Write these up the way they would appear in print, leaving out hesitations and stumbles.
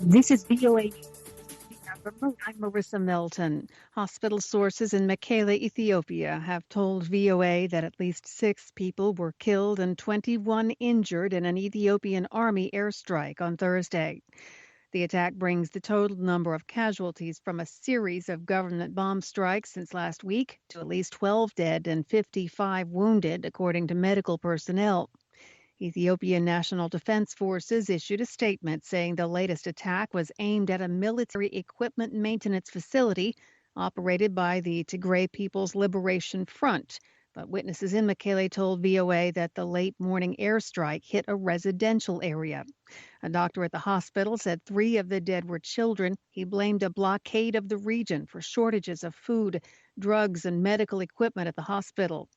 This is VOA Remote. I'm Marissa Melton. Hospital sources in Mekelle, Ethiopia, have told VOA that at least 6 people were killed and 21 injured in an Ethiopian army airstrike on Thursday. The attack brings the total number of casualties from a series of government bomb strikes since last week to at least 12 dead and 55 wounded, according to medical personnel. Ethiopian National Defense Forces issued a statement saying the latest attack was aimed at a military equipment maintenance facility operated by the Tigray People's Liberation Front. But witnesses in Mekelle told VOA that the late morning airstrike hit a residential area. A doctor at the hospital said 3 of the dead were children. He blamed a blockade of the region for shortages of food, drugs, and medical equipment at the hospital.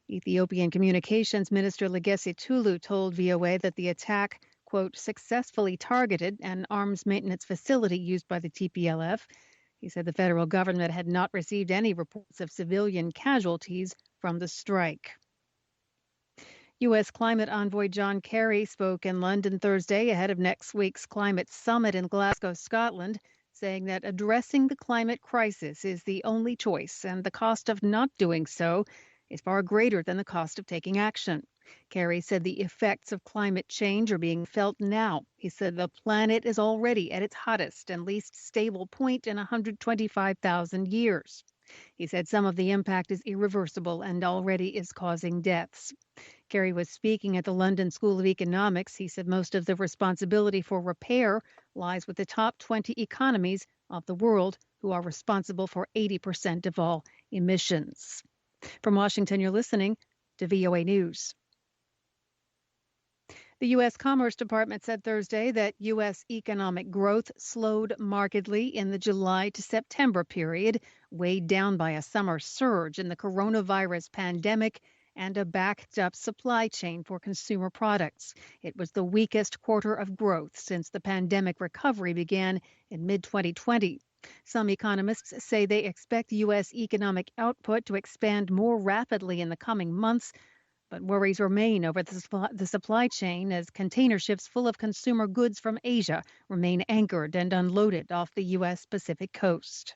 Ethiopian Communications Minister Legesse Tulu told VOA that the attack, quote, successfully targeted an arms maintenance facility used by the TPLF. He said the federal government had not received any reports of civilian casualties from the strike. U.S. climate envoy John Kerry spoke in London Thursday ahead of next week's climate summit in Glasgow, Scotland, saying that addressing the climate crisis is the only choice and the cost of not doing so is far greater than the cost of taking action. Kerry said the effects of climate change are being felt now. He said the planet is already at its hottest and least stable point in 125,000 years. He said some of the impact is irreversible and already is causing deaths. Kerry was speaking at the London School of Economics. He said most of the responsibility for repair lies with the top 20 economies of the world, who are responsible for 80% of all emissions. From Washington, you're listening to VOA News. The U.S. Commerce Department said Thursday that U.S. economic growth slowed markedly in the July to September period, weighed down by a summer surge in the coronavirus pandemic and a backed-up supply chain for consumer products. It was the weakest quarter of growth since the pandemic recovery began in mid-2020. Some economists say they expect U.S. economic output to expand more rapidly in the coming months, but worries remain over the supply chain as container ships full of consumer goods from Asia remain anchored and unloaded off the U.S. Pacific coast.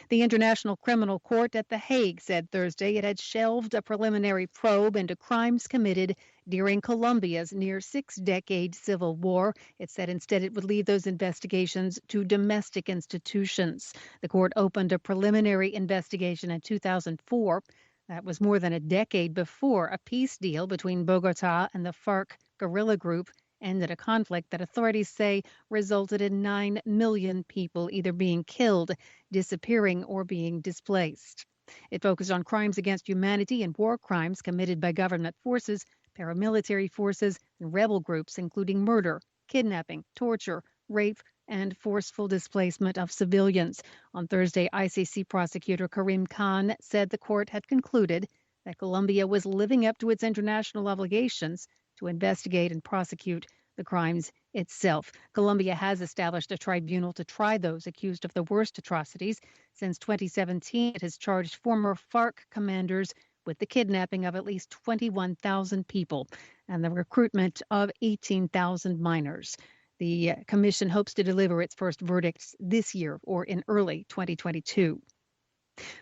The International Criminal Court at The Hague said Thursday it had shelved a preliminary probe into crimes committed during Colombia's near 6-decade civil war. It said instead it would leave those investigations to domestic institutions. The court opened a preliminary investigation in 2004. That was more than a decade before a peace deal between Bogota and the FARC guerrilla group ended a conflict that authorities say resulted in 9 million people either being killed, disappearing, or being displaced. It focused on crimes against humanity and war crimes committed by government forces, paramilitary forces, and rebel groups, including murder, kidnapping, torture, rape, and forceful displacement of civilians. On Thursday, ICC prosecutor Karim Khan said the court had concluded that Colombia was living up to its international obligations to investigate and prosecute the crimes itself. Colombia has established a tribunal to try those accused of the worst atrocities. Since 2017, it has charged former FARC commanders with the kidnapping of at least 21,000 people and the recruitment of 18,000 minors. The commission hopes to deliver its first verdicts this year or in early 2022.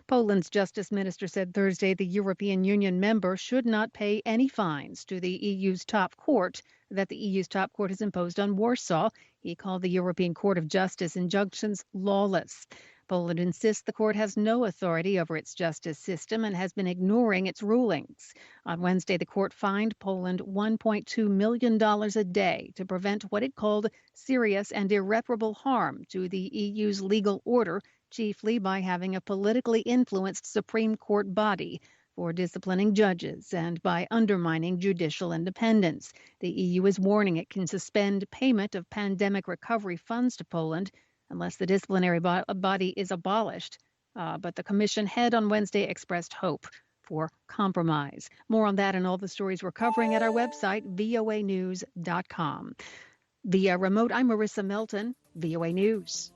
Poland's justice minister said Thursday the European Union member should not pay any fines to the EU's top court that the EU's top court has imposed on Warsaw. He called the European Court of Justice injunctions lawless. Poland insists the court has no authority over its justice system and has been ignoring its rulings. On Wednesday, the court fined Poland $1.2 million a day to prevent what it called serious and irreparable harm to the EU's legal order, chiefly by having a politically influenced Supreme Court body for disciplining judges and by undermining judicial independence. The EU is warning it can suspend payment of pandemic recovery funds to Poland unless the disciplinary body is abolished. But the commission head on Wednesday expressed hope for compromise. More on that and all the stories we're covering at our website, voanews.com. Via remote, I'm Marissa Melton, VOA News.